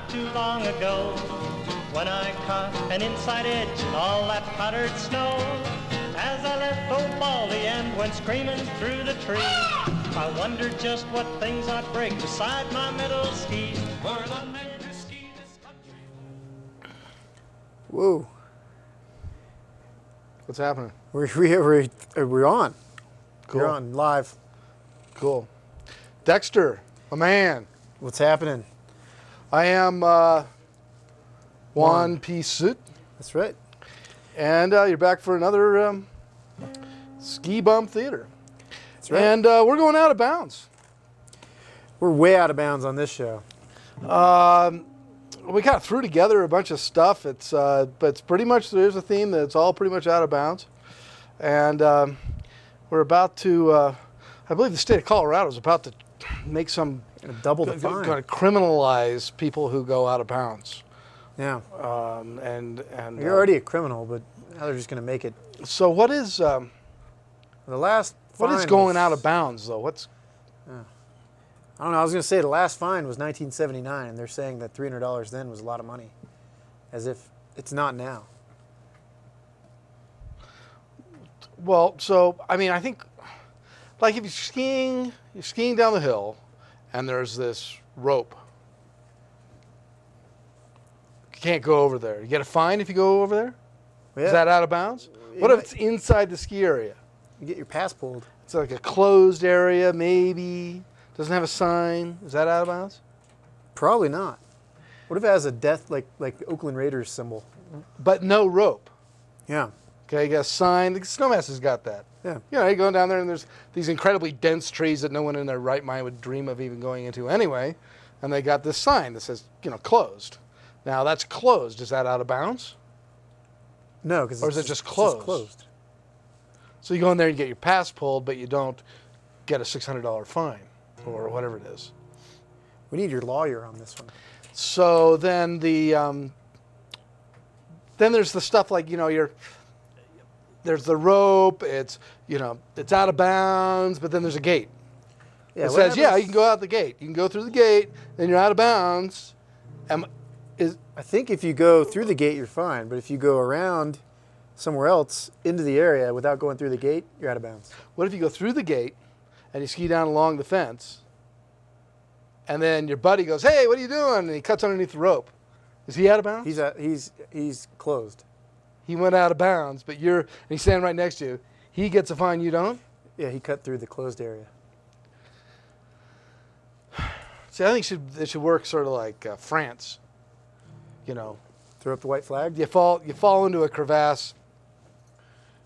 not too long ago, when I caught an inside edge in all that powdered snow. As I left old Baldy and went screaming through the trees, I wondered just what things I'd break beside my metal skis. Were the meant to ski this country. Whoa. What's happening? We're on. Cool. We're on live. Cool. Dexter, my man. What's happening? I am Juan Piste. That's right. And you're back for another Ski Bum Theater. That's right. And we're going out of bounds. We're way out of bounds on this show. We kind of threw together a bunch of stuff. But it's pretty much, there's a theme that's all pretty much out of bounds. And we're about to, I believe the state of Colorado is about to make some, double the fine. Going to criminalize people who go out of bounds. Yeah. And You're already a criminal, but now they're just going to make it. So what is The last what is fine going was- out of bounds though? What's I don't know. I was going to say the last fine was 1979, and they're saying that $300 then was a lot of money, as if it's not now. well? So I mean, I think like if you're skiing down the hill, and there's this rope. You can't go over there. You get a fine if you go over there? Yeah. Is that out of bounds? What if it's inside the ski area? You get your pass pulled. It's like a closed area, maybe. Doesn't have a sign. Is that out of bounds? Probably not. What if it has a death, like the Oakland Raiders symbol? But no rope. Yeah. Okay, you got a sign. The Snowmaster's got that. Yeah. You know, you're going down there and there's these incredibly dense trees that no one in their right mind would dream of even going into anyway. And they got this sign that says, closed. Now that's closed. Is that out of bounds? No, because Or is it just closed? It's just closed. So you go in there and get your pass pulled, but you don't get a $600 fine or whatever it is. We need your lawyer on this one. So then then there's the stuff like, there's the rope, it's out of bounds, but then there's a gate. Yeah, It what says, happens- you can go out the gate. You can go through the gate, then you're out of bounds. I think if you go through the gate, you're fine. But if you go around somewhere else into the area without going through the gate, you're out of bounds. What if you go through the gate and you ski down along the fence, and then your buddy goes, hey, what are you doing? And he cuts underneath the rope. Is he out of bounds? He's closed. He went out of bounds, but and he's standing right next to you. He gets a fine, you don't? Yeah, he cut through the closed area. See, I think it should work sort of like France. Throw up the white flag. You fall into a crevasse.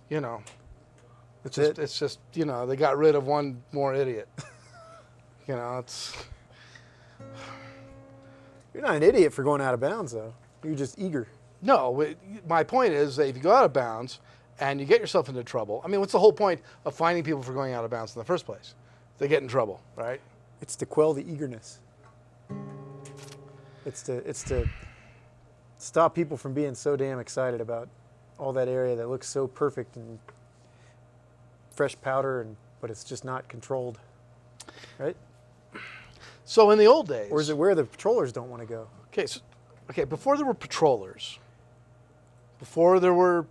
It's just they got rid of one more idiot. It's. You're not an idiot for going out of bounds, though. You're just eager. No, my point is that if you go out of bounds and you get yourself into trouble, I mean, what's the whole point of finding people for going out of bounds in the first place? They get in trouble, right? It's to quell the eagerness. It's to stop people from being so damn excited about all that area that looks so perfect and fresh powder, but it's just not controlled, right? So in the old days, Or is it where the patrollers don't want to go? Okay, before there were patrollers, before there were,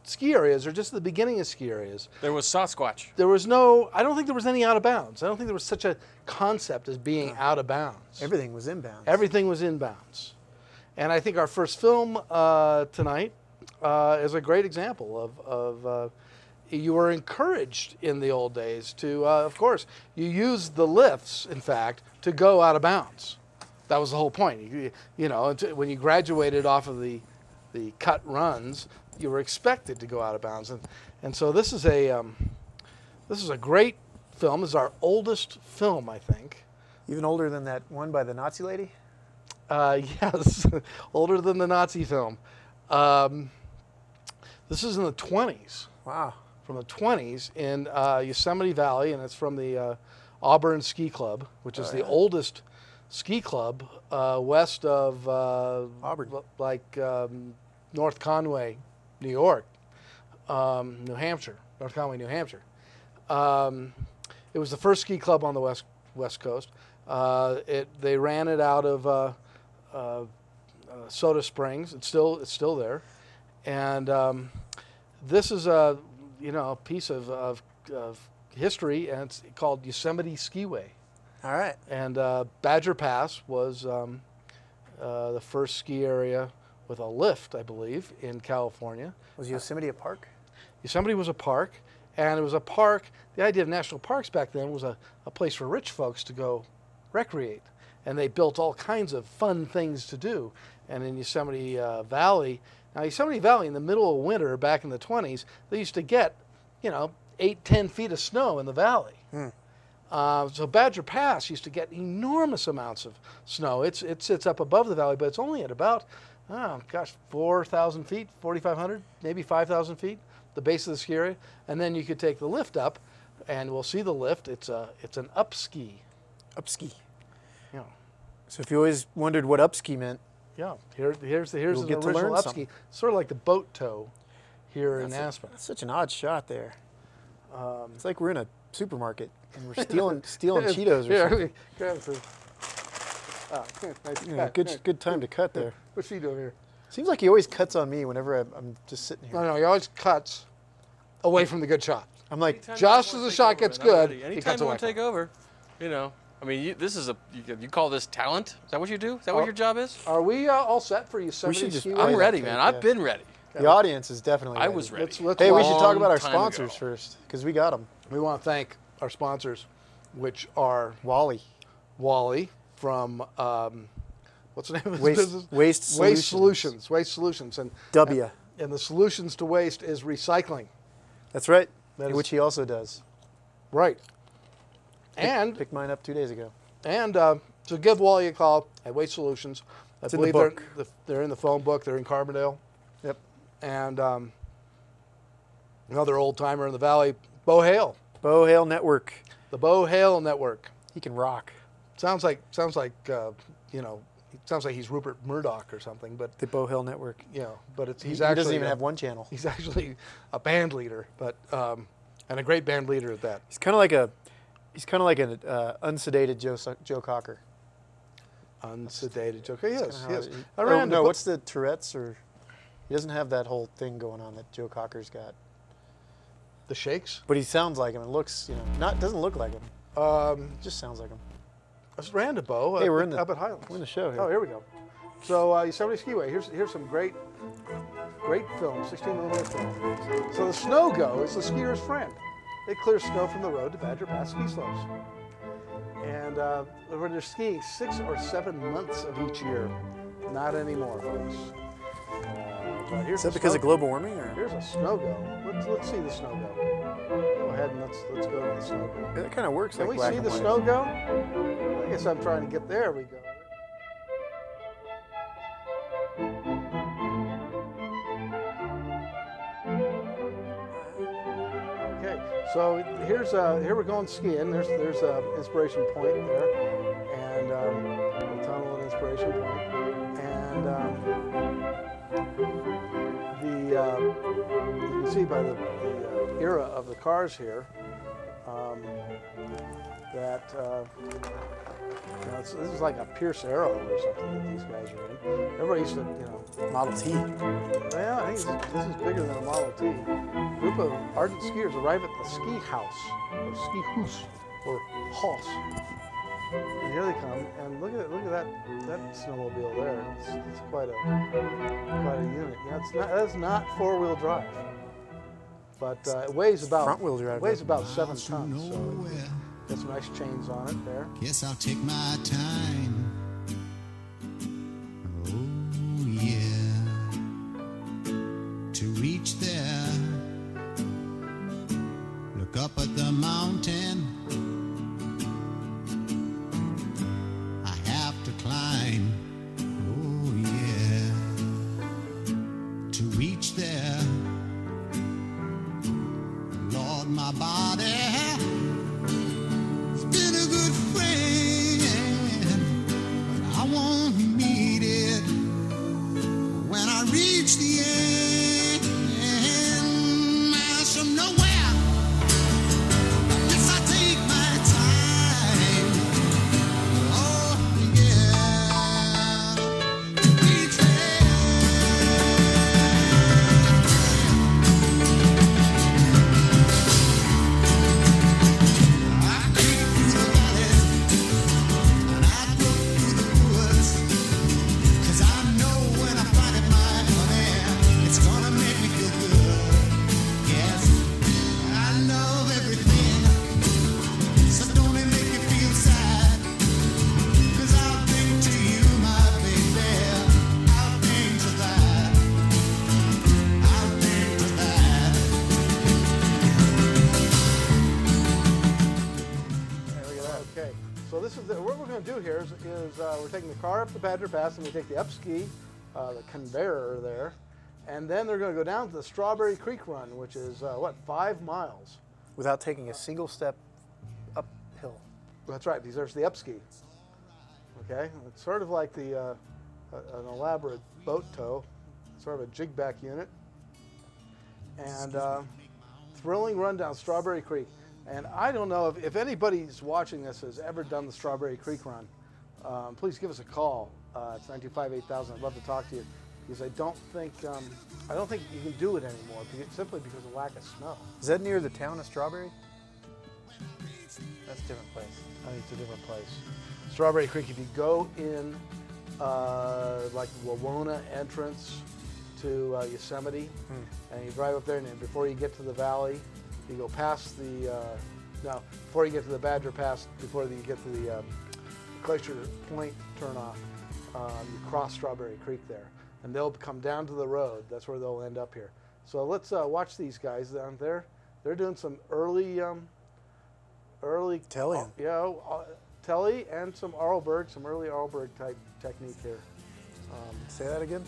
ski areas, or just the beginning of ski areas. There was Sasquatch. I don't think there was any out of bounds. I don't think there was such a concept as being out of bounds. Everything was inbounds. Everything was inbounds. And I think our first film tonight is a great example of you were encouraged in the old days to, of course, you used the lifts, in fact, to go out of bounds. That was the whole point. When you graduated off of the cut runs, you were expected to go out of bounds. And so this is a great film. This is our oldest film, I think. Even older than that one by the Nazi lady? Yes, older than the Nazi film. This is in the 20s. Wow. From the 20s in Yosemite Valley, and it's from the Auburn Ski Club, which is the oldest ski club west of Auburn, North Conway, New York, New Hampshire, North Conway, New Hampshire. It was the first ski club on the west coast. They ran it out of Soda Springs. It's still there, and this is a piece of history, and it's called Yosemite Skiway. All right. And Badger Pass was the first ski area with a lift, I believe, in California. Was Yosemite a park? Yosemite was a park, and it was a park. The idea of national parks back then was a place for rich folks to go recreate. And they built all kinds of fun things to do. And in Yosemite Valley, now Yosemite Valley in the middle of winter back in the 20s, they used to get, 8-10 feet of snow in the valley. So Badger Pass used to get enormous amounts of snow. It sits up above the valley, but it's only at about, 4,000 feet, 4,500, maybe 5,000 feet, the base of the ski area. And then you could take the lift up, and we'll see the lift. It's an up ski. Up ski. Yeah. So if you always wondered what up ski meant, Yeah. Here's an get to original learn up something. ski. Sort of like the boat tow here in Aspen. That's such an odd shot there. It's like we're in a supermarket and we're stealing Cheetos or something. Grab it for. Nice Yeah, cut. good time to cut there. What's he doing here? Seems like he always cuts on me whenever I'm just sitting here. No, he always cuts away from the good shot. I'm like, Just as the shot gets good, he anytime cuts you away want to from take over, I mean, this is you call this talent? Is that what you do? Is that what your job is? Are we all set for Yosemite should just- Skiway? I'm ready, okay, man. yeah. I've been ready. the audience is definitely I ready. was ready. Let's Hey, we watch. should talk about our Long time sponsors ago. first, because we got them. We want to thank our sponsors, which are Wally. Wally from what's the name of his business? Waste Solutions. Waste Solutions, and W. the solutions to waste is recycling. That's right. That is- Which he also does. Right. And Picked mine up 2 days ago. so give Wally a call at Waste Solutions. I It's in the believe book. they're in the phone book. They're in Carbondale. Yep. And another old timer in the valley, Bo Hale, Bo Hale Network. the Bo Hale Network. He can rock. Sounds like it sounds like he's Rupert Murdoch or something, but The Bo Hale Network. but He he's actually doesn't even have one channel. He's actually a band leader, but and a great band leader at that. He's kind of like an unsedated Joe Cocker. Unsedated joke. Yes, Kinda how yes. it- I ran no, the- what's the Tourette's or? He doesn't have that whole thing going on that Joe Cocker's got. the Shakes. But he sounds like him. It looks, doesn't look like him. It just sounds like him. I just ran to Bo. Hey, we're in the up at Highlands. we're in the show here. Oh, here we go. So Yosemite Skiway. Here's some great film, 16mm film. So the snow go is the skier's friend. It clears snow from the road to Badger Pass ski slopes. And when they're skiing 6 or 7 months of each year, not anymore, folks. But here's Is that the because snow- of global warming or? Here's a snow go. Let's see the snow go. Go ahead and let's go to the snow go. Yeah, that kind of works Can like we black see and the white. snow go? I guess I'm trying to get there. We go. Okay, so here we're going skiing. There's Inspiration Point there, and a tunnel at Inspiration Point, and you can see by the era of the cars here that this is like a Pierce Arrow or something that these guys are in. Everybody used to, Model T. well, I think this is bigger than a Model T. A group of ardent skiers arrive at the ski house, or ski house, or house. And here they come, and look at that snowmobile there. It's quite a unit. That's not 4-wheel drive, but it weighs about Front-wheel drive, It weighs though. about 7 tons. So got some nice chains on it there. Guess I'll take my time. Oh, yeah. To reach there, look up at the mountain. I have to climb. Oh, yeah. To reach there, Lord, my body. Been a good friend, but I won't need it when I reach the end. Miles from nowhere, yes, I take my time. is we're taking the car up the Badger Pass, and we take the up ski, the conveyor there, and then they're going to go down to the Strawberry Creek Run, which is, 5 miles? Without taking a single step uphill. That's right, because there's the up ski. Okay, it's sort of like the an elaborate boat tow, sort of a jig back unit, and thrilling run down Strawberry Creek. And I don't know if anybody's watching this has ever done the Strawberry Creek Run. Please give us a call. It's 925-8000. I'd love to talk to you, because I don't think you can do it anymore, simply because of lack of snow. Is that near the town of Strawberry? That's a different place. I think it's a different place. Strawberry Creek, if you go in like Wawona entrance to Yosemite, and you drive up there, and then before you get to the valley, you go past the, before you get to the Badger Pass, before you get to the Glacier Point turnoff, you cross Strawberry Creek there, and they'll come down to the road. That's where they'll end up here. So let's watch these guys down there. They're doing some early Tele. tele and some Arlberg, some early Arlberg type technique here. Say that again?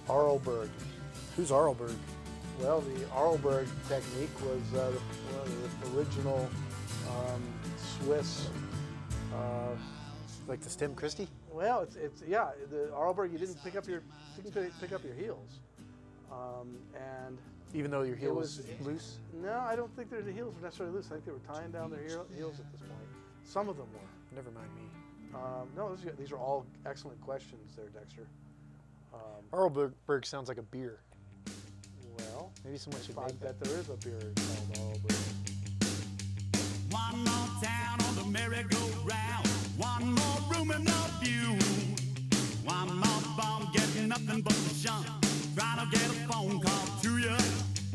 Arlberg. Who's Arlberg? Well, the Arlberg technique was one of the original Swiss. Like the Stem Christie? Well, it's the Arlberg. You didn't pick up your heels, and Even though your heel was was loose? no, I don't think their heels were necessarily loose. I think they were tying down their heels at this point. Some of them were. Never mind me. No, these are all excellent questions there, Dexter. Arlberg sounds like a beer. Well, Maybe someone should I make that. bet there is a beer called Arlberg. One more town on the merry-go-round. One more room and no view. One more bum getting nothing but the shun. Trying to get a phone call to you.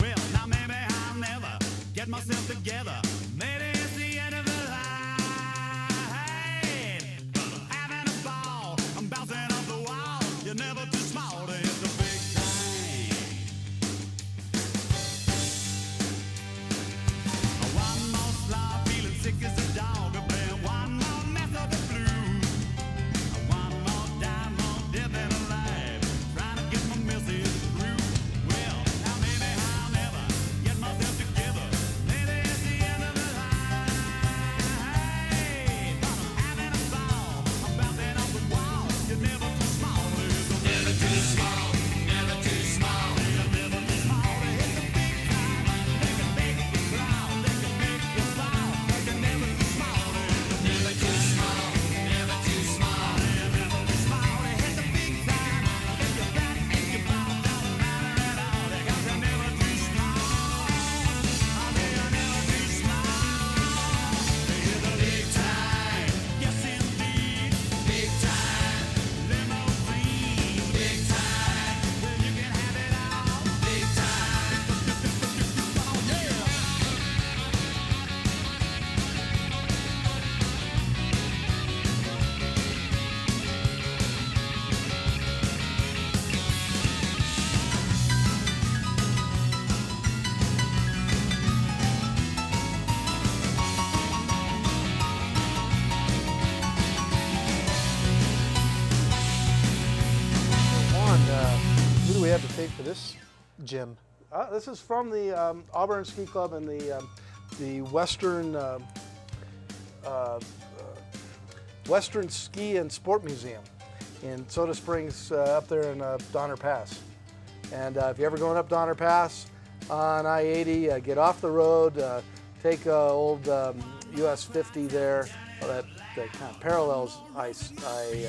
Well, now maybe I'll never get myself together. Maybe it's the end of the line. But I'm having a ball. I'm bouncing off the wall. You're never too small to hit the big time. One more slide, feeling sick as a dog. Playing one more mess of the blues. One more dime, more dead than alive. Trying to get my message through. Well, now maybe I'll never get myself together. Maybe it's the end of the line. But I'm having a ball. I'm bouncing off the wall. You're never too small to hit the big time. Never too small, never too small. You're never too small to hit the big time. They can make you proud. They can make you proud. You're never too small to hit the big time. Never too small, never too small. You're never too small to hit the big time. If you're fat, if you're bald, don't matter at all. Because you're never too small. I mean, you're never too small to hit the big time. Yes, indeed. Big time. Limousine. Big time. Well, you can have it all. Big time. Oh, yeah. Juan, who do we have to take for this gym? This is from the Auburn Ski Club and the Western Ski and Sport Museum in Soda Springs, up there in Donner Pass. And if you're ever going up Donner Pass on I-80, get off the road, take old US 50 there, that kind of parallels I-70,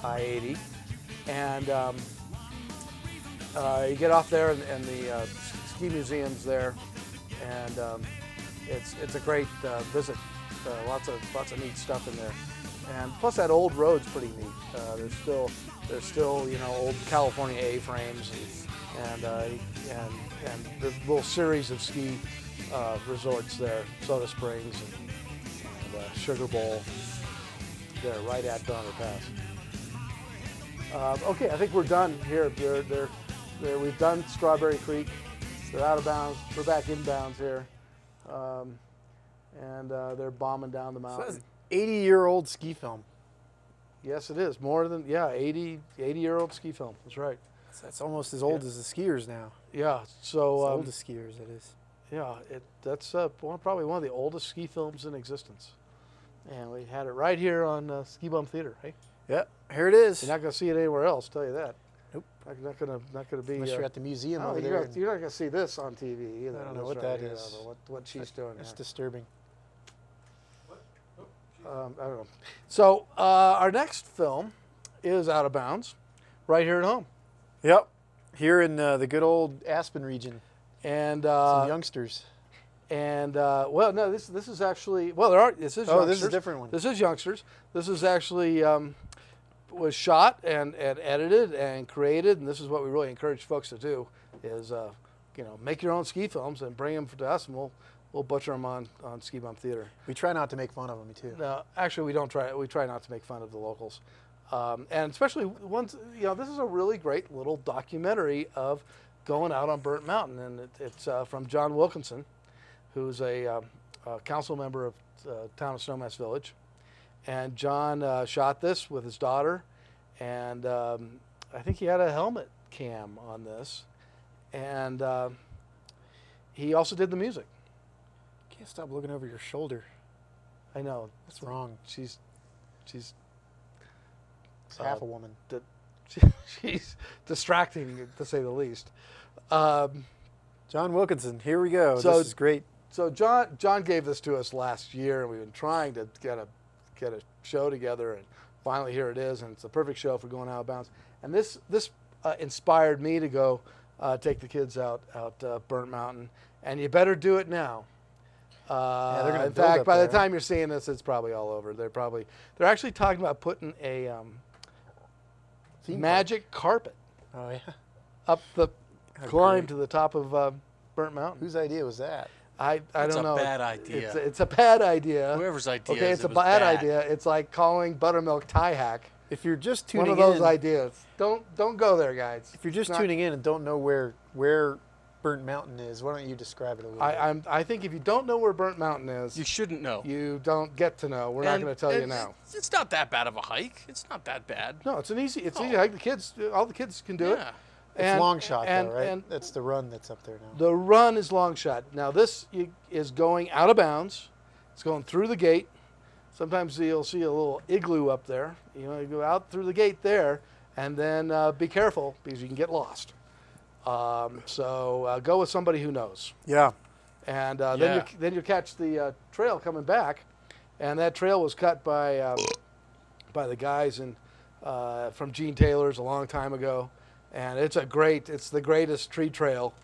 I-80, and you get off there, and the ski museum's there, and it's a great visit. Lots of neat stuff in there, and plus that old road's pretty neat. There's still old California A-frames, and the little series of ski resorts there, Soda Springs and Sugar Bowl. There, right at Donner Pass. Okay, I think we're done here. We've done Strawberry Creek. They're out of bounds. We're back inbounds here, and they're bombing down the So mountain. that's 80-year-old ski film. Yes, it is. More than, 80-year-old ski film. That's right. That's almost as old as the skiers now. Yeah, It's the so, oldest skiers, it is. yeah, that's probably one of the oldest ski films in existence. And we had it right here on Ski Bum Theater, hey? Yep, here it is. You're not going to see it anywhere else, tell you that. Nope. Not going to be. Unless you're at the museum Oh, over you're there. not going to see this on TV either. I don't know This what right that here, is. What she's doing That's there. disturbing. I don't know. So our next film is Out of Bounds, right here at home, Yep, here in the good old Aspen region. and Some youngsters. well, no, this is actually this is Oh, youngsters. this is a different one. This is youngsters. This is actually was shot and edited and created, and this is what we really encourage folks to do is make your own ski films and bring them to us, and we'll butcher them on Ski Bump Theater. We try not to make fun of them, too. No, actually, we don't try. We try not to make fun of the locals, and especially once this is a really great little documentary of going out on Burnt Mountain, and it's from John Wilkinson, who's a council member of the town of Snowmass Village, and John shot this with his daughter, and I think he had a helmet cam on this, and he also did the music. Can't stop looking over your shoulder. I know. That's wrong. She's It's half a woman. she's distracting to say the least. John Wilkinson, here we go. So- This is great. So John gave this to us last year, and we've been trying to get a show together, and finally here it is, and it's the perfect show for going out of bounds. And this inspired me to go take the kids out Burnt Mountain, and you better do it now. they're gonna in build fact, up by the there. time you're seeing this, it's probably all over. They're actually talking about putting a Theme magic carpet Oh, yeah. up the How climb great. to the top of Burnt Mountain. Whose idea was that? I It's don't a know. bad idea. It's a bad idea. Whoever's idea Okay, is, it's it a was bad idea. It's like calling buttermilk tie hack. If you're just One tuning of those in, ideas. Don't go there, guys. if you're just It's not- tuning in and don't know where Burnt Mountain is, why don't you describe it a little bit? I think if you don't know where Burnt Mountain is, You shouldn't know. you don't get to know. We're not And- going to tell you and now. It's not that bad of a hike. It's not that bad. No, it's easy Oh. hike. All the kids can do it. Yeah. It's long shot, and, though, right? And That's the run that's up there now. the run is long shot. Now this is going out of bounds. It's going through the gate. Sometimes you'll see a little igloo up there. You go out through the gate there, and then be careful because you can get lost. So go with somebody who knows. Yeah. And Yeah. then you catch the trail coming back, and that trail was cut by the guys from Gene Taylor's a long time ago, and it's the greatest tree trail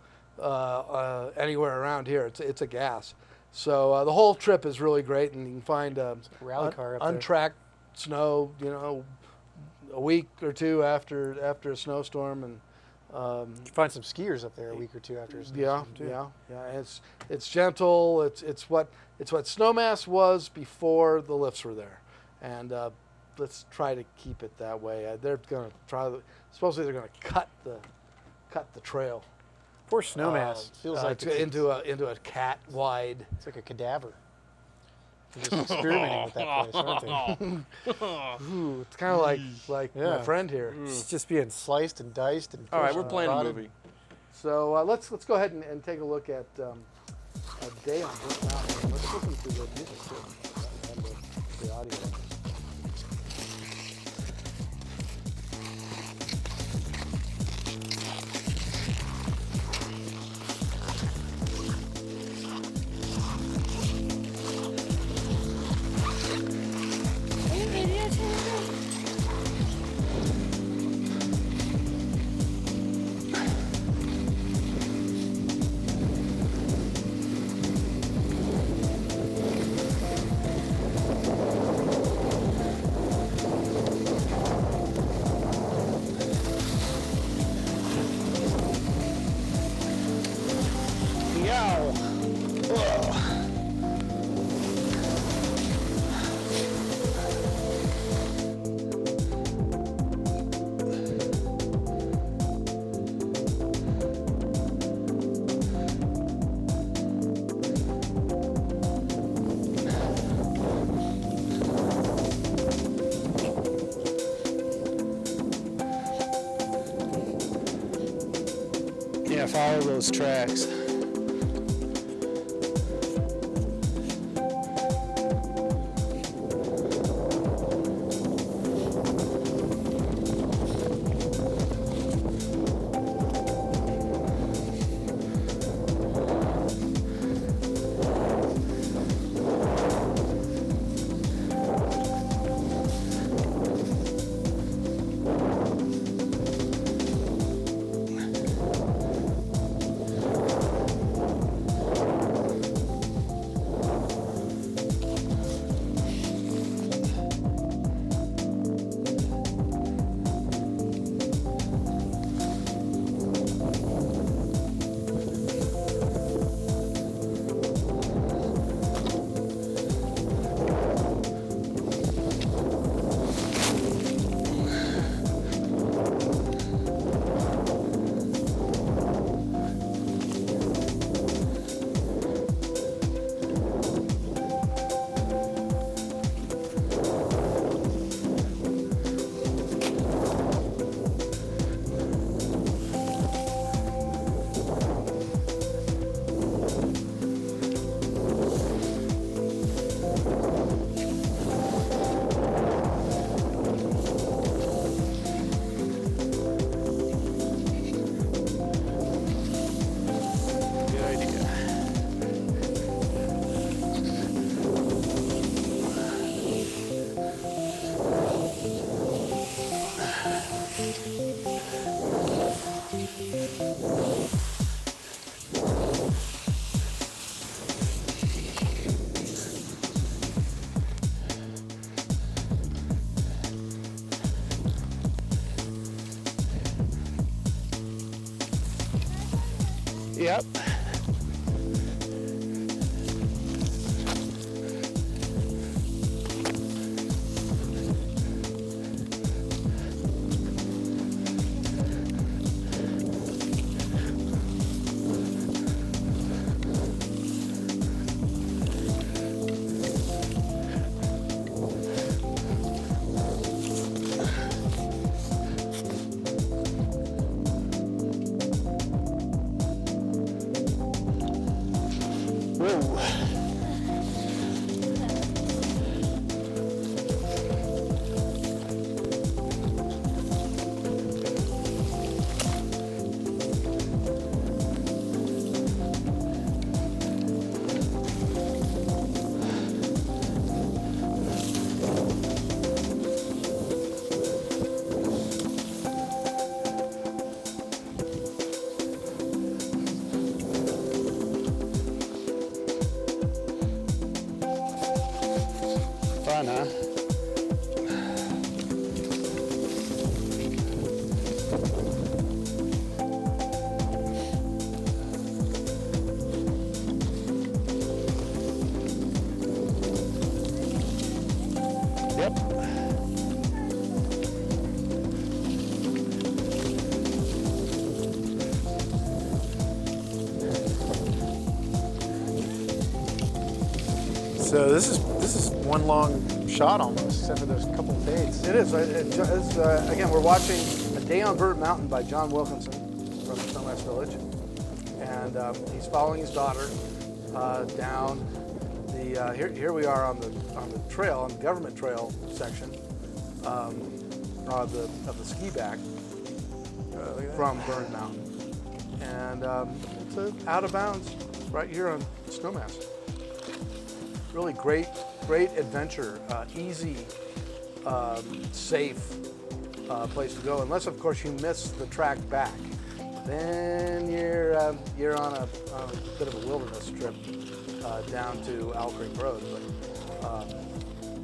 anywhere around here. It's a gas. So the whole trip is really great, and you can find rally car up there. untracked snow, a week or two after a snowstorm, and You find some skiers up there a week or two after. his yeah, snowstorm, too. yeah. It's gentle. It's what Snowmass was before the lifts were there, and let's try to keep it that way. They're going to try. Supposedly they're going to cut the trail. Poor Snowmass. Feels like into a cat wide. it's like a cadaver. They're just experimenting with that place, aren't they? Ooh, it's kind of like my Yeah. friend here. It's just being sliced and diced and. All right, pushed we're and playing a rotted. movie. So let's go ahead and take a look at a day on Burnt Mountain. Let's listen to the music too, and the audio. to follow those tracks. Yep. Fun, huh? Yep. So this is one long shot almost, except for those couple of fades. It is. Again, we're watching A Day on Bird Mountain by John Wilkinson from Snowmass Village, and he's following his daughter down the. Here we are on the trail, on the government trail section of the ski back from Bird Mountain, and it's out of bounds right here on Snowmass. Really great adventure, easy, safe place to go. Unless, of course, you miss the track back, then you're on a bit of a wilderness trip down to Owl Creek Road. But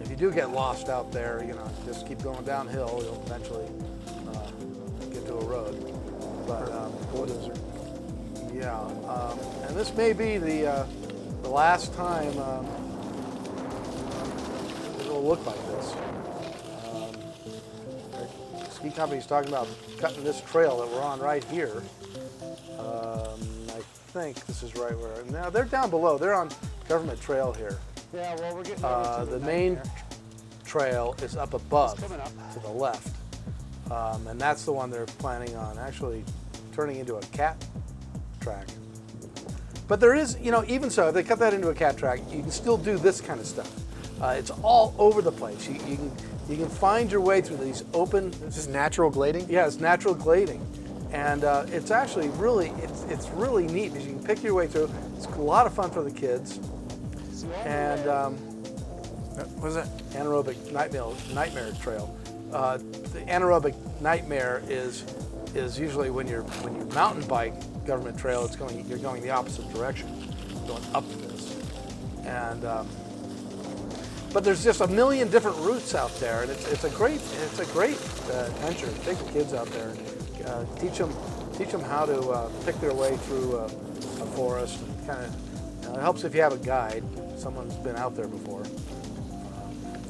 if you do get lost out there, just keep going downhill. You'll eventually get to a road. But yeah, and this may be the last time. It'll look like this. The ski company's talking about cutting this trail that we're on right here. I think this is right where. Now they're down below. They're on government trail here. Yeah, well, we're getting The main trail is up above to the left, and that's the one they're planning on actually turning into a cat track. But there is, even so, if they cut that into a cat track, you can still do this kind of stuff. It's all over the place. You can find your way through these open. This is natural glading? Yeah, it's natural glading, and it's actually it's really neat because you can pick your way through. It's a lot of fun for the kids, and What is that? anaerobic nightmare trail. The anaerobic nightmare is usually when you mountain bike government trail. You're going the opposite direction, going up this, and but there's just a million different routes out there, and it's a great adventure. Take the kids out there and teach them how to pick their way through a forest. Kind of it helps if you have a guide, someone's been out there before,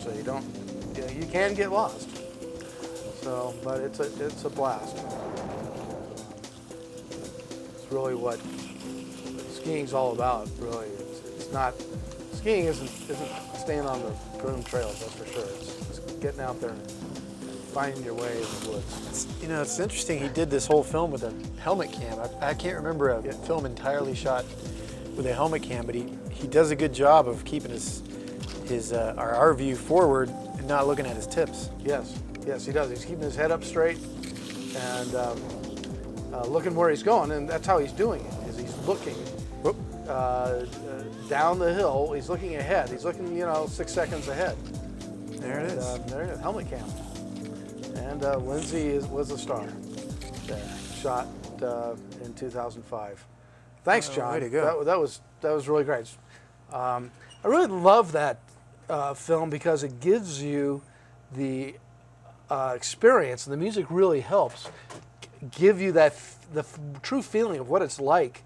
so you can get lost. So, but it's a blast. It's really what skiing's all about. Really, it's not. Skiing isn't staying on the groomed trails, that's for sure. It's getting out there and finding your way in the woods. It's interesting. He did this whole film with a helmet cam. I can't remember a film entirely shot with a helmet cam, but he does a good job of keeping our view forward and not looking at his tips. Yes, he does. He's keeping his head up straight and looking where he's going, and that's how he's doing it. Is he's looking down the hill. He's looking ahead. He's looking, 6 seconds ahead. There it is. There it is. Helmet cam. And Lindsay was a star there. Shot in 2005. Thanks, John. Way to go. That was really great. I really love that film because it gives you the experience, and the music really helps give you the true feeling of what it's like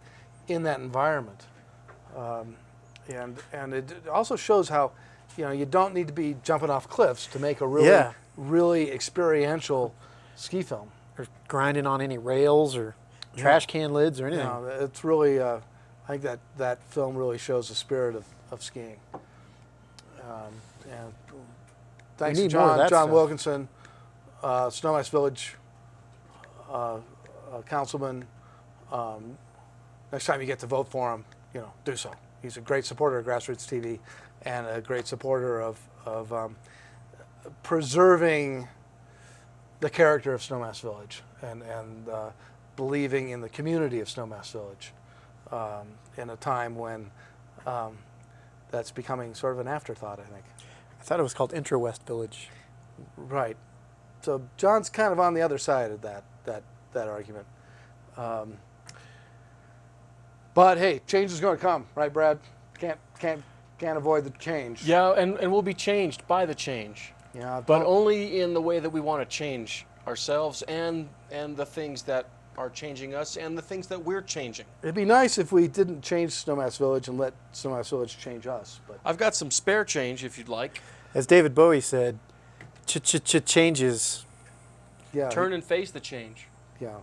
in that environment. And it also shows how you don't need to be jumping off cliffs to make a really experiential ski film. Or grinding on any rails or trash can lids or anything. No, it's really, I think that film really shows the spirit of skiing. And thanks need to more of that John stuff. Wilkinson, Snowmass Village councilman. Next time you get to vote for him, do so. He's a great supporter of GrassRoots TV and a great supporter of preserving the character of Snowmass Village and believing in the community of Snowmass Village in a time when that's becoming sort of an afterthought, I think. I thought it was called Intra-West Village. Right. So John's kind of on the other side of that argument. But hey, change is going to come, right, Brad? Can't avoid the change. Yeah, and we'll be changed by the change. Yeah, But only in the way that we want to change ourselves and the things that are changing us and the things that we're changing. it'd be nice if we didn't change Snowmass Village and let Snowmass Village change us. But I've got some spare change if you'd like. As David Bowie said, changes. yeah, Turn and face the change. yeah.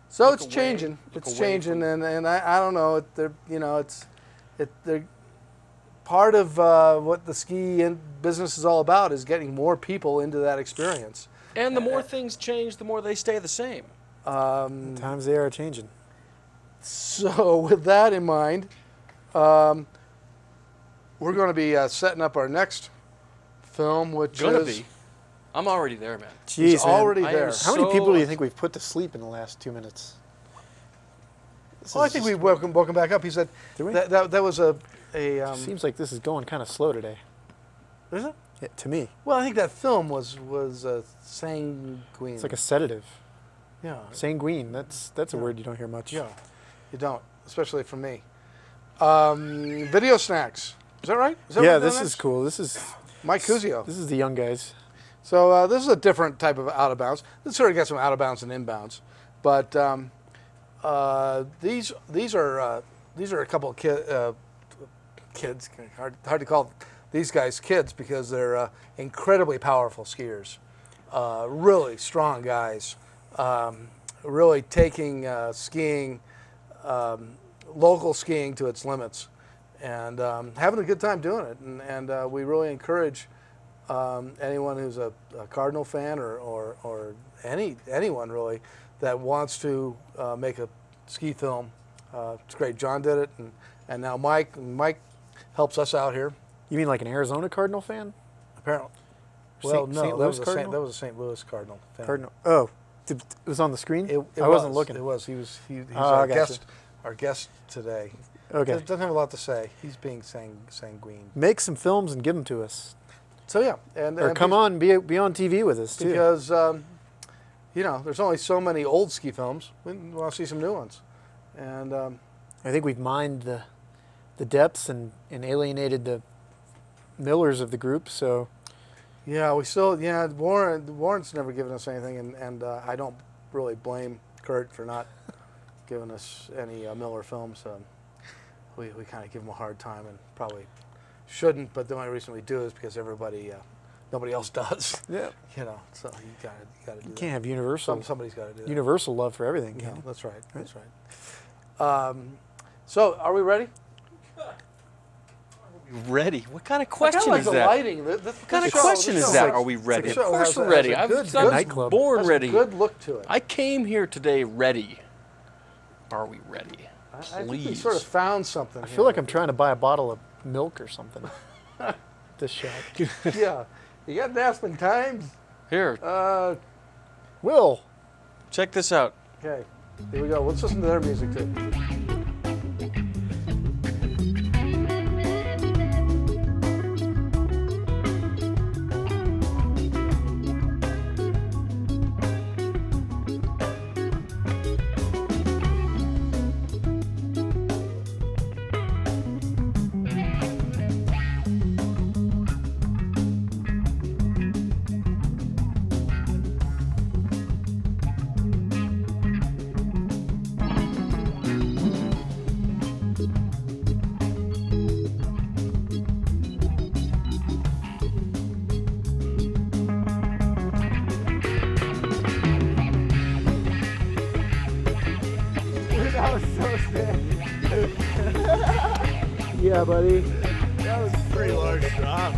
So Look it's away- changing. look It's away changing, from- and I don't know. They're part of what the ski business is all about is getting more people into that experience. And the more things change, the more they stay the same. Times they are changing. So with that in mind, we're going to be setting up our next film, which Gonna is be. I'm already there, man. Jeez, he's man. already I am there. How many So- people do you think we've put to sleep in the last 2 minutes? Well, I think we woke him back up. He said Did we? that was a Seems like this is going kind of slow today. is it? Yeah, to me, Well, I think that film was sanguine. it's like a sedative. yeah. Sanguine. That's a word you don't hear much. Yeah, you don't, especially from me. Video snacks. Is that right? Is that Yeah, what this that is cool. This is Mike Cuseo. This is the young guys. So this is a different type of out of bounds. This sort of got some out of bounds and inbounds, but these are a couple of kids. Hard to call these guys kids because they're incredibly powerful skiers, really strong guys, really taking skiing, local skiing to its limits, and having a good time doing it. And we really encourage anyone who's a Cardinal fan or anyone really that wants to make a ski film It's great. John did it, and now Mike helps us out here. You mean like an Arizona Cardinal fan? Apparently, St. well, no, St. that Louis was Cardinal? that was a St. Louis Cardinal fan. Cardinal. Oh, it was on the screen. It I wasn't looking. It was. He's Oh, our I gotcha. guest. Our guest today. Okay. Doesn't have a lot to say. He's being sanguine. Make some films and give them to us, So yeah, and or come on, be on TV with us too. because there's only so many old ski films. We want to see some new ones, and I think we've mined the depths and alienated the millers of the group. So yeah, Warren's never given us anything, and I don't really blame Kurt for not giving us any Miller films. We kind of give him a hard time, and probably shouldn't. But the only reason we do is because nobody else does. yeah, So you gotta do you that. can't have universal Somebody's got to do that. universal love for everything. Yeah, Can you? that's right. That's right. So, are we ready? Ready? What kind of I question kinda like is the that? lighting. What kind of question is that? Are we ready? the Of show course has we're a- ready. has I a was good nightclub. born Has ready. a good look to it. I came here today ready. Are we ready? I think we Please. sort of found something. I feel like I'm trying to buy a bottle of milk or something. This shot. Yeah. You got the Aspen Times? Here, Will. check this out. Okay. Here we go. Let's listen to their music too. That was so sick. Yeah, buddy. That was a pretty large drop.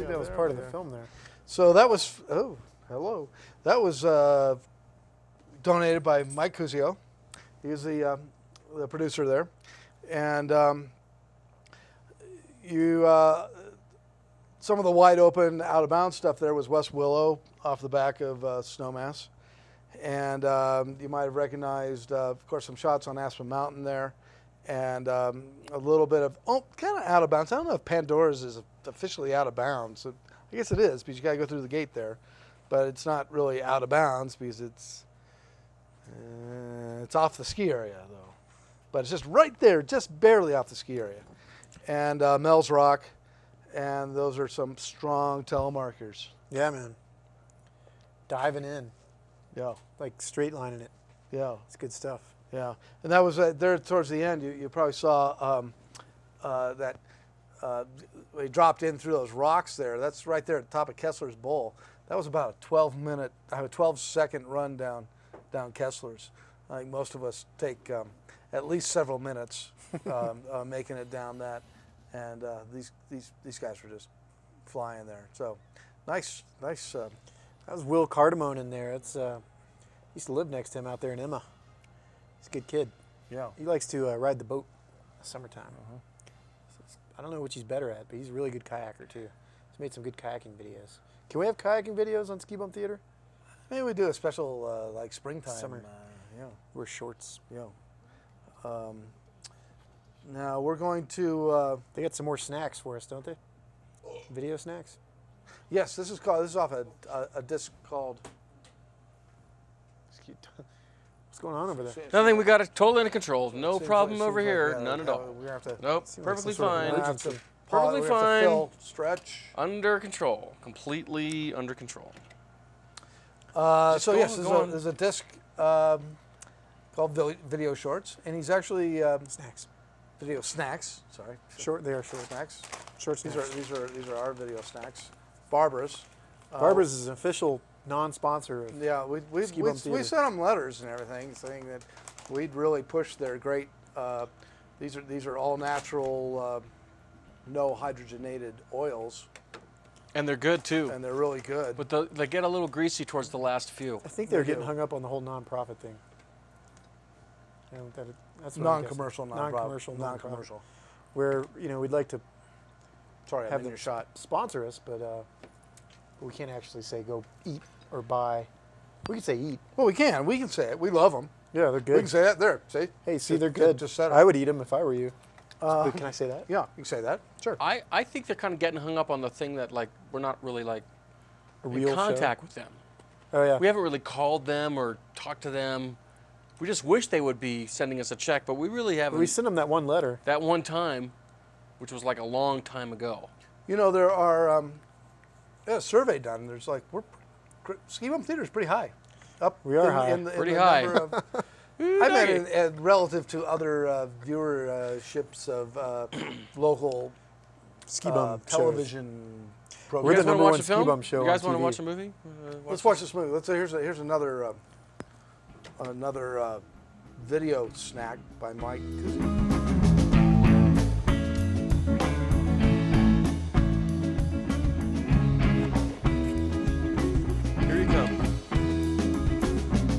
think that was part of the film there. So that was, oh, hello. That was donated by Mike Cuseo. He was the producer there. And some of the wide open, out of bounds stuff there was West Willow off the back of Snowmass. And you might have recognized, of course, some shots on Aspen Mountain there. And a little bit of, kind of out of bounds. I don't know if Pandora's is officially out of bounds. I guess it is, because you got to go through the gate there. But it's not really out of bounds because it's off the ski area, though. But it's just right there, just barely off the ski area. And Mel's Rock, and those are some strong telemarkers. Yeah, man. Diving in, Yeah, like straight lining it. yeah, It's good stuff. yeah. And that was there towards the end. You probably saw that we dropped in through those rocks there. That's right there at the top of Kessler's Bowl. That was about a 12-second run down Kessler's. I think most of us take at least several minutes making it down that, and these guys were just flying there. So nice. That was Will Cardamone in there. It's used to live next to him out there in Emma. He's a good kid. Yeah. He likes to ride the boat in the summertime. So I don't know which he's better at, but he's a really good kayaker too. He's made some good kayaking videos. Can we have kayaking videos on Ski Bum Theater? Maybe we do a special like springtime. Summer. Yeah. Wear shorts. Yeah. Now we're going to. They got some more snacks for us, don't they? Video snacks. Yes, this is off a disc called. What's going on over there? Nothing. We got it totally under control. No Seems problem like- over seems here. like, None at all. We have to. Nope. Seems like Perfectly some sort of fine. emergency. Perfectly we have to fine. fill, stretch. Under control. Completely under control. So go yes, on, go on. there's a disc called Video Shorts, and he's actually Snacks. video snacks. Sorry, Short. They are short. snacks. Short These snacks. are our video snacks. Barbara's. Barbara's is an official non-sponsor of Yeah, we Ski Bum Theater. sent them letters and everything saying that we'd really push their great. These are all natural, no hydrogenated oils, And they're good too. and they're really good. But they get a little greasy towards the last few. I think they're They getting do. hung up on the whole non-profit thing. You know, that's what I'm guessing. Non-commercial, non-commercial, non-commercial. Where we'd like to Sorry, I have mean them your shot. sponsor us, but we can't actually say go eat or buy. We can say eat. Well, we can say it. We love them. Yeah, they're We good. can say that there. See? Hey, see, Just- they're good. Just said it. I would eat them if I were you. But can I say that? Yeah, you can say that. Sure. I think they're kind of getting hung up on the thing that like we're not really like A in real show? contact with them. Oh yeah. We haven't really called them or talked to them. We just wish they would be sending us a check, but we really haven't. We sent them that one letter. That one time, which was like a long time ago. You know, there are a survey done. There's like Ski Bum Theater is pretty high. Up We are high. Pretty high. number of- I meant it relative to other viewerships of local Ski Bum shows. television We're programs. the You guys wanna number watch one a Ski film? Bum show You guys on want to TV. watch a movie? Let's watch this movie. Let's here's another video snack by Mike Cuseo. Here you come.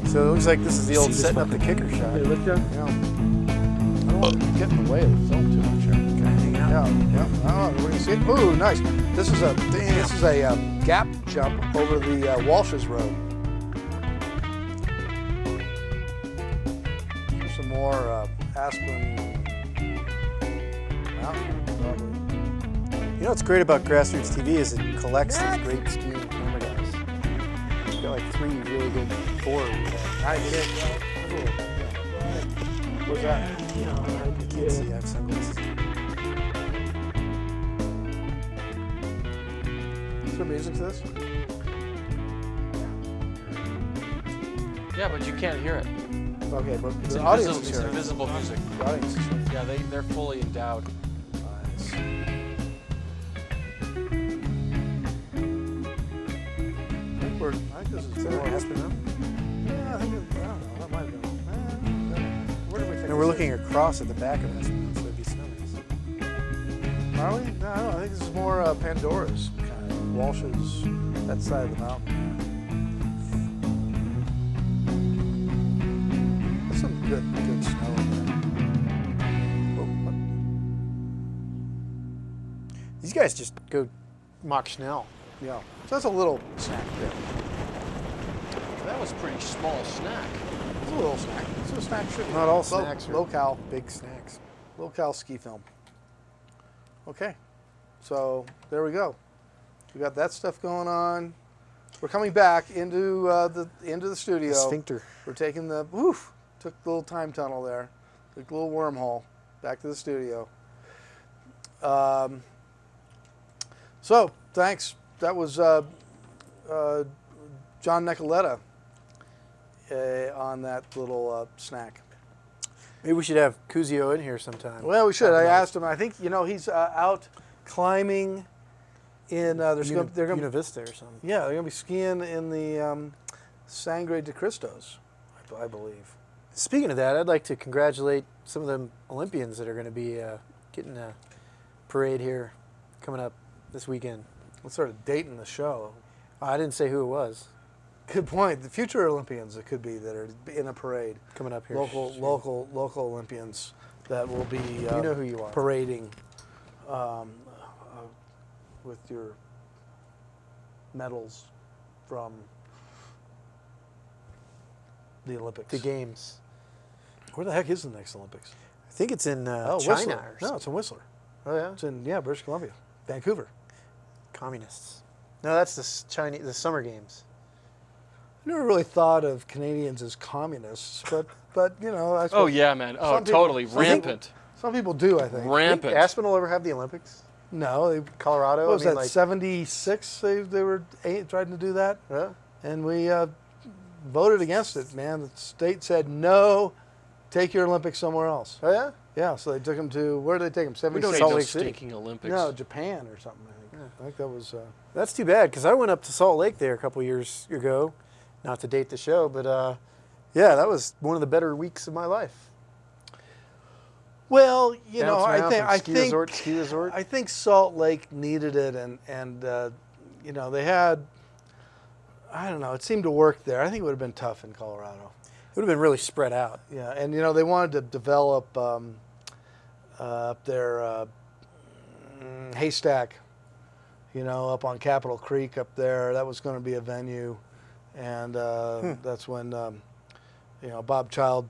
So it looks like this is the old setting up the kicker shot. Yeah. I don't want to get in the way of the film too much here. Can I hang out? Yeah. Oh, we're gonna see it. Ooh, nice. This is a gap jump over the Walsh's Road. Here's some more Aspen Mountain. Probably. You know what's great about GrassRoots TV is it collects these great skiing camera guys. It's got like 3 really good, 4. Nice. Cool. What's that? You can't see. I have sunglasses. Is there music to this? Yeah, but you can't hear it. Okay, but It's the audience invisible, is it's here. invisible music. The audience is here. Yeah, they're fully endowed. Nice. I think this is Is that more Aspen Mountain? Yeah, I think I don't know. That might have been. Where do we think? No, we're looking across at the back of Aspen Mountain, so it'd be snowmass. Are we? No, I think this is more Pandora's kind of. Walsh's, that side of the mountain. That's some good snow in there. Oh, These guys just go mock Schnell. yeah. So that's a little snack there. That was a pretty small snack. It's a little snack. It's a snack should be. Not all snacks are Low-cal. big snacks. Low-cal ski film. Okay, so there we go. We got that stuff going on. We're coming back into the studio. The sphincter. We're taking the took the little time tunnel there, took the little wormhole back to the studio. So thanks. That was John Nicoletta on that little snack. Maybe we should have Cuseo in here sometime. Well, we should. I asked him. I think he's out climbing in. They're going Buena Vista or something. yeah, they're going to be skiing in the Sangre de Cristos, I believe. Speaking of that, I'd like to congratulate some of the Olympians that are going to be getting a parade here coming up this weekend. Let's sort of dating the show. I didn't say who it was. Good point. The future Olympians it could be that are in a parade. Coming up here. Local Olympians that will be You know who you are. parading with your medals from the Olympics. The games. Where the heck is the next Olympics? I think it's in China Whistler. or No, something. it's in Whistler. Oh, yeah? It's in British Columbia, Vancouver. Communists. No, that's the Summer Games. I never really thought of Canadians as communists, but I suppose Oh yeah, man. Oh, some people- totally some people- rampant. some people do. I think. Think Rampant. Aspen will ever have the Olympics? No, they, Colorado? what was I mean, that? like, 76. They were trying to do that, yeah? and we voted against it. Man, the state said no. Take your Olympics somewhere else. Oh, yeah? Yeah, so they took them to where did they take them? We 76. don't need Salt no Lake City. stinking Olympics. No, Japan or something. I think. I think that was. That's too bad, because I went up to Salt Lake there a couple years ago. Not to date the show, but yeah, that was one of the better weeks of my life. Well, Bounce around from I ski think resort to ski resort. I think Salt Lake needed it, and they had. I don't know. It seemed to work there. I think it would have been tough in Colorado. It would have been really spread out. Yeah, and they wanted to develop up there Haystack, up on Capitol Creek up there. That was going to be a venue, and that's when Bob Child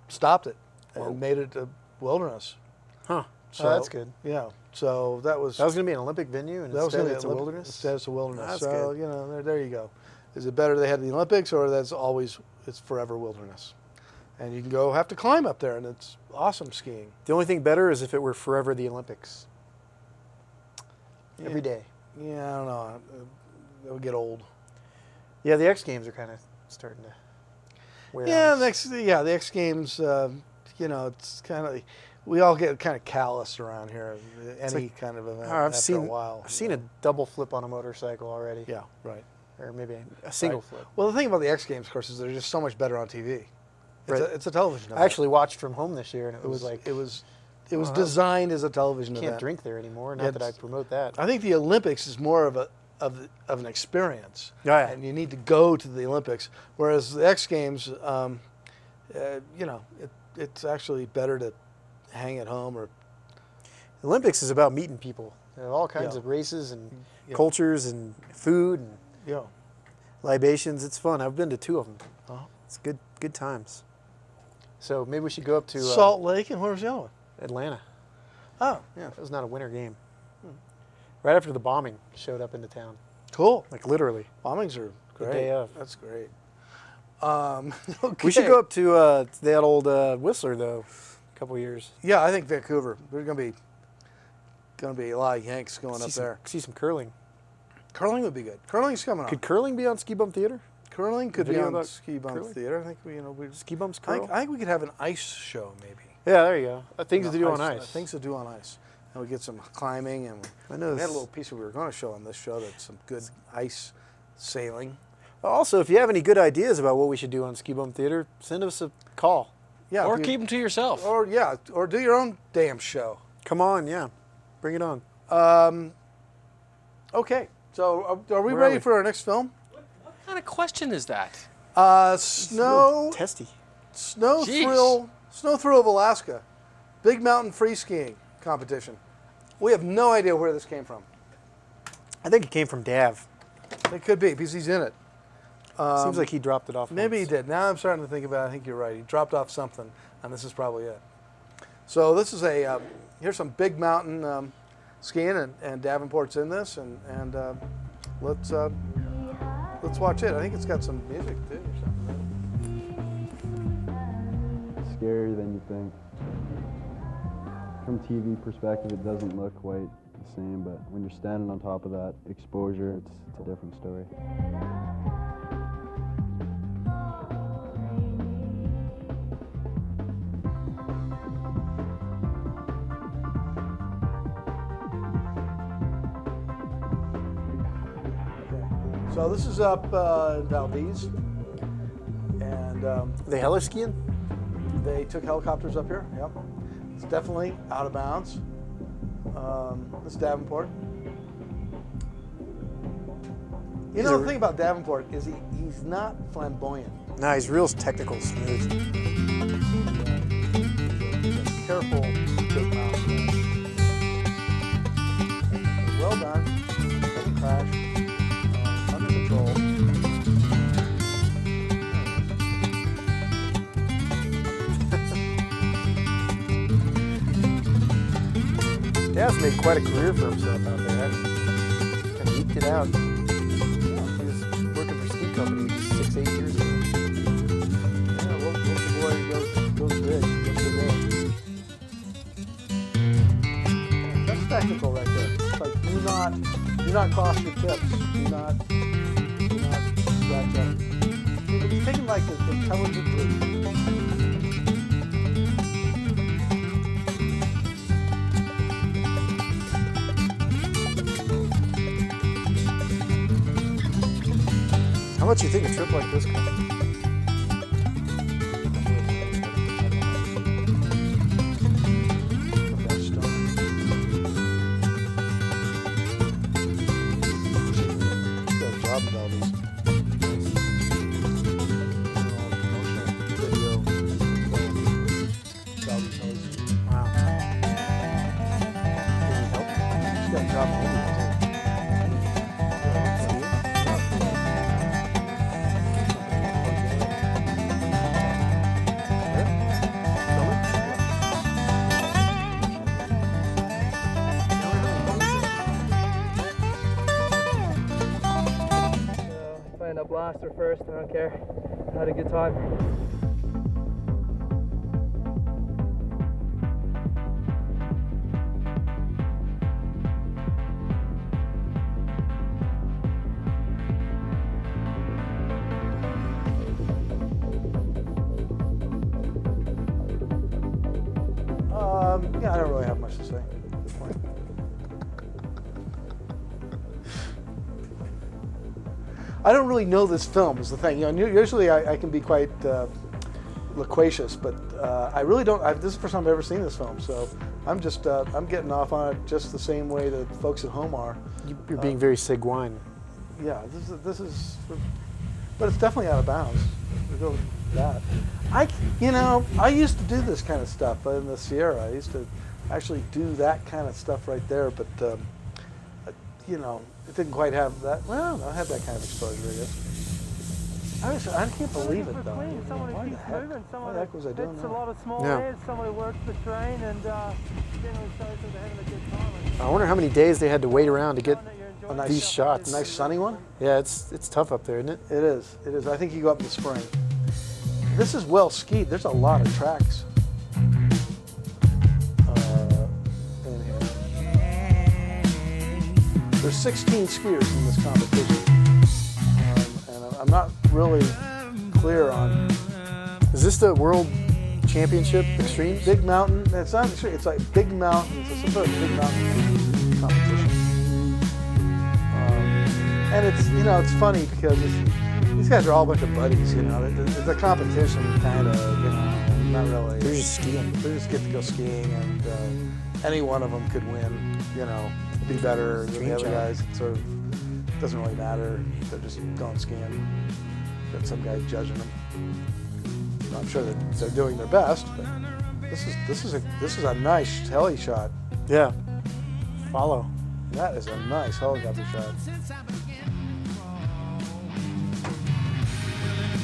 stopped it and made it a wilderness. Huh. So Oh, that's good. Yeah, so that was That was going to be an Olympic venue, and that was instead gonna be it's a Olymp- wilderness? Instead it's a wilderness. That's So good. there you go. Is it better they had the Olympics, or it's forever wilderness? And you can have to climb up there, and it's awesome skiing. The only thing better is if it were forever the Olympics. Every day. Yeah, I don't know. That would get old. Yeah, the X Games are kind of starting to wear Yeah, on us. the X Games. It's kind of we all get kind of callous around here. Any kind of event after a while. I've seen a double flip on a motorcycle already. Yeah, right. Or maybe a single Right. flip. Well, the thing about the X Games, of course, is they're just so much better on TV. Right. It's a television event. I actually watched from home this year, and it was like, it was Oh, designed as a television can't event. drink there anymore. Not Yeah, that I promote that. I think the Olympics is more of an experience, Oh, yeah. and you need to go to the Olympics. Whereas the X Games, it's actually better to hang at home or. The Olympics is about meeting people. There are all kinds Yeah. of races and Yeah. cultures and food and Yeah. libations. It's fun. I've been to 2 of them. Uh-huh. It's good times. So maybe we should go up to Salt Lake, and where was the other one? Atlanta. Oh, yeah. It was not a winter game. Right after the bombing showed up into town, Cool. like literally. Bombings are The great. day of. That's great. Okay. We should go up to that old Whistler though, a couple years. Yeah, I think Vancouver. There's gonna be a lot of Yanks going up there. See some curling. Curling would be good. Curling's coming up. Could curling be on Ski Bum Theater? Curling could be Video on about Ski Bum curling? Theater. I think we Ski Bum's I curl? think we could have an ice show maybe. Yeah, there you go. Things to do on ice. Things to do on ice. And we get some climbing, and I know we had a this- little piece we were going to show on this show that's some good ice sailing. Also, if you have any good ideas about what we should do on Ski Bum Theater, send us a call. Yeah, Or if you- keep them to yourself. or do your own damn show. Come on, yeah. Bring it on. Okay, so are we Where ready are we? for our next film? What kind of question is that? Snow Testy. Thrill of Alaska, Big Mountain Free Skiing Competition. We have no idea where this came from. I think it came from Dav. It could be because he's in it. Seems like he dropped it off. Maybe he once. did. Now I'm starting to think about it. I think you're right. He dropped off something, and this is probably it. So this is a here's some big mountain skiing, and Davenport's in this, and let's watch it. I think it's got some music too or something. Scarier than you think. From TV perspective, it doesn't look quite the same, but when you're standing on top of that exposure, it's a different story. So this is up in Valdez, and The heli skiing? they took helicopters up here. Yep, it's definitely out of bounds. This is Davenport. You know, the thing about Davenport is he's not flamboyant. Nah, he's real technical, smooth. Careful, big mountain. Well done. Doesn't crash. Under control. Dav's made quite a career for himself out there. Kind of eked it out. He was working for Ski Company 6-8 years ago. Yeah, local boy goes big. That's technical right there. It's like do not cross your tips. Do not scratch up. It's taking like an intelligent leap. How much do you think a trip like this costs? That's done. He's got a job with all these. Video. Wow. He's got a job with video. Find a blaster first, I don't care. I had a good time. Yeah, I don't really have much to say at this point. I don't really know this film is the thing. You know, usually I can be quite loquacious, but I really don't. This is the first time I've ever seen this film, so I'm just I'm getting off on it just the same way that folks at home are. You're being very Seguin. Yeah, this is, but it's definitely out of bounds. We'll go with that. I used to do this kind of stuff in the Sierra. I used to actually do that kind of stuff right there, but you know, it didn't quite have that. Well, I had that kind of exposure, I guess. I can't believe it though. Someone Why who the keeps heck? moving, Why someone the heck was I doing hits that? a lot of small Yeah. airs, someone who works the terrain and generally shows that they're having a good time. I wonder how many days they had to wait around to get Knowing that you're enjoying nice- these yourself shots. is- A nice sunny one. Yeah, it's tough up there, isn't it? It is. It is. I think you go up in the spring. This is well skied. There's a lot of tracks in here. There's 16 skiers in this competition, and I'm not really clear on Is this the World Championship Extreme? Big Mountain. It's not. It's like Big Mountains. It's some sort of Big Mountain competition. And it's it's funny because these guys are all a bunch of buddies. The competition kind of not really. They're just skiing. They just get to go skiing, and any one of them could win. be better than the Dream other job. guys. It sort of doesn't really matter. They're just going skiing. Got some guys judging them. I'm sure that they're doing their best, but this is a nice heli shot. Yeah. Follow. That is a nice helicopter shot.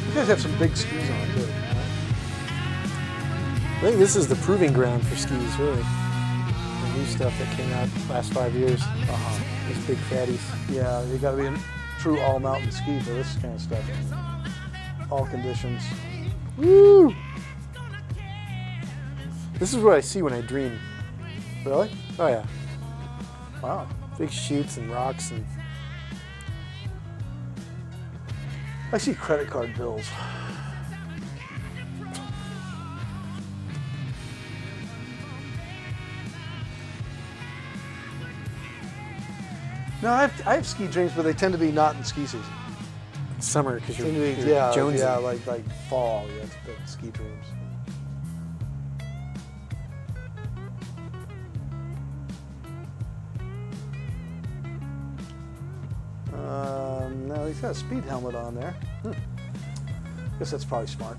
You guys have some big skis on too. I think this is the proving ground for skis, really. The new stuff that came out last 5 years. These big fatties. Yeah, you got to be a true all-mountain ski for this kind of stuff. All conditions. Woo! This is what I see when I dream. Really? Oh yeah. Wow. Big chutes and rocks and I see credit card bills. No, I have ski dreams, but they tend to be not in ski season. summer because you're, Tend to be, you're yeah, jonesing. yeah, like fall. Yeah, it's big ski dreams. No, he's got a speed helmet on there. Guess that's probably smart.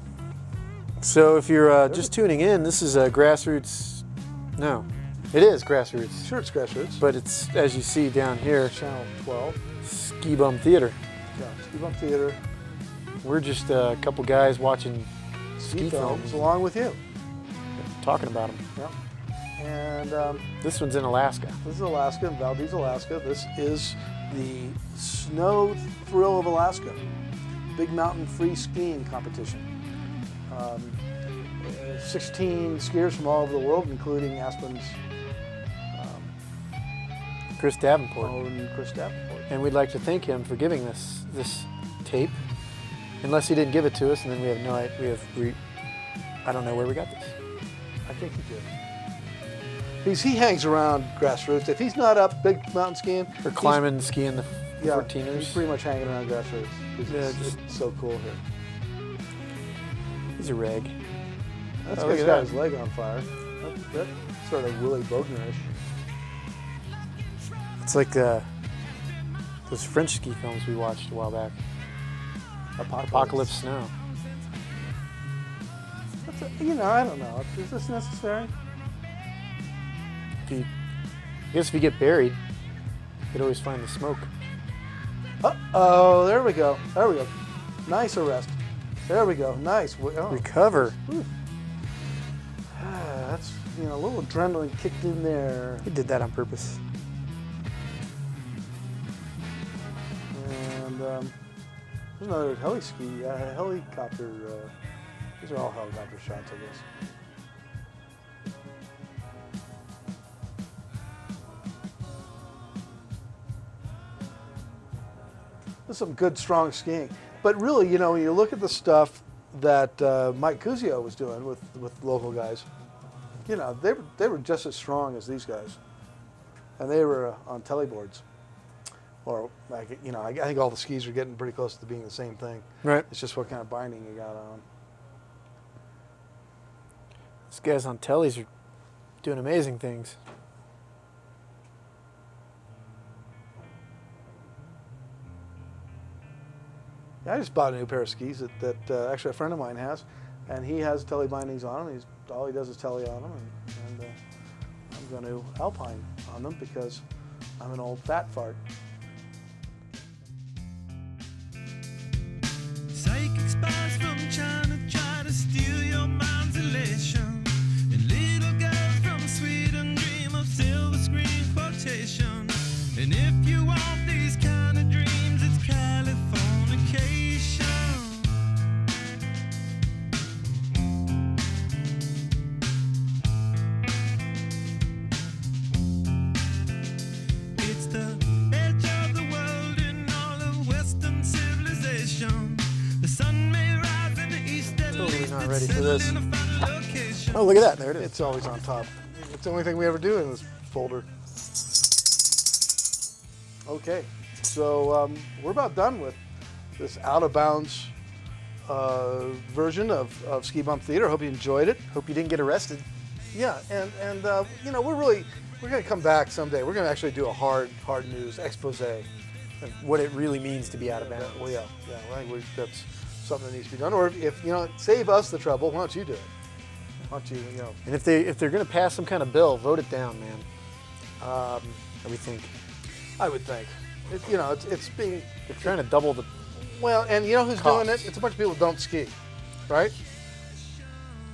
So if you're just tuning in, this is GrassRoots. No, it is GrassRoots. Sure, it's GrassRoots. But it's, as you see down here, Channel 12. Ski Bum Theater. Yeah, Ski Bump Theater. We're just a couple guys watching Ski films along with you. talking about them. Yeah. And This one's in Alaska. this is Alaska, Valdez, Alaska. This is the Snow Thrill of Alaska, Big Mountain Free Skiing Competition. 16 skiers from all over the world, including Aspen's Chris Davenport. own Chris Davenport. And we'd like to thank him for giving us this tape. Unless he didn't give it to us, and then we have no idea. I don't know where we got this. I think he did. Because he hangs around GrassRoots. If he's not up big mountain skiing, Or climbing, skiing the yeah, 14ers. he's pretty much hanging around GrassRoots. 'Cause Yeah, it's so cool here. He's a reg. That's Oh, got look at got that. his leg on fire. That's sort of Willy Bogner-ish. It's like those French ski films we watched a while back. Apocalypse Snow. That's I don't know. Is this necessary? I guess if you get buried, you could always find the smoke. Uh-oh, there we go. There we go. Nice arrest. There we go. Nice. Oh. Recover. That's, a little adrenaline kicked in there. He did that on purpose. And there's another helicopter. These are all helicopter shots, I guess. There's some good, strong skiing. But really, when you look at the stuff that Mike Cuseo was doing with local guys, they were just as strong as these guys. And they were on teleboards. Or, I think all the skis are getting pretty close to being the same thing. Right. It's just what kind of binding you got on. These guys on tellies are doing amazing things. Yeah, I just bought a new pair of skis that actually a friend of mine has, and he has tele bindings on them. All he does is tele on them, and I'm going to alpine on them because I'm an old fat fart. Psychic spies from China try to steal your mind's elation. And little girls from Sweden dream of silver screen quotation. And if you want these kind of dreams, it's Californication. It's the edge of the world in all of Western civilization. The sun may rise in the east at Totally least not it's ready for settled this. in a final location. Oh, look at that. There it is. It's always on top. It's the only thing we ever do in this folder. Okay, so we're about done with this out of bounds version of Ski Bump Theater. Hope you enjoyed it. Hope you didn't get arrested. Yeah, and we're really We're going to come back someday. We're going to actually do a hard news expose. Of what it really means to be out of bounds. Well, yeah. I think that's something that needs to be done. Or if save us the trouble, why don't you do it? Why don't you, And if they're going to pass some kind of bill, vote it down, man. What do we think? I would think. It's being. They're trying to double the. Well, and you know who's doing it? It's a bunch of people who don't ski, right?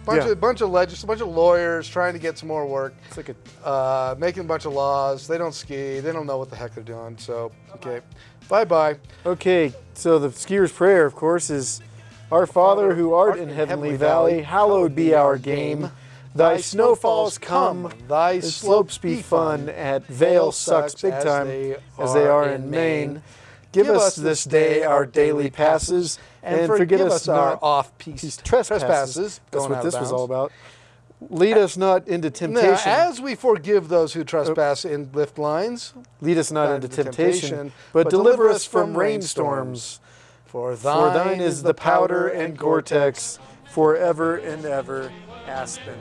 Bunch of lawyers trying to get some more work. It's like making a bunch of laws. They don't ski. They don't know what the heck they're doing. So, okay. Bye-bye. Okay, so the skier's prayer, of course, is, Our Father who art in heavenly valley, hallowed be our game. Thy snowfalls come, thy slopes be fun. At Vail sucks big time as they are in Maine. Give us this day our daily passes, and forgive us our off-piste trespasses. That's what this was all about. Lead us not into temptation. Now, as we forgive those who trespass in lift lines, lead us not into temptation, but deliver us from rainstorms. For thine is the powder and Gore-Tex, forever and ever, Aspen.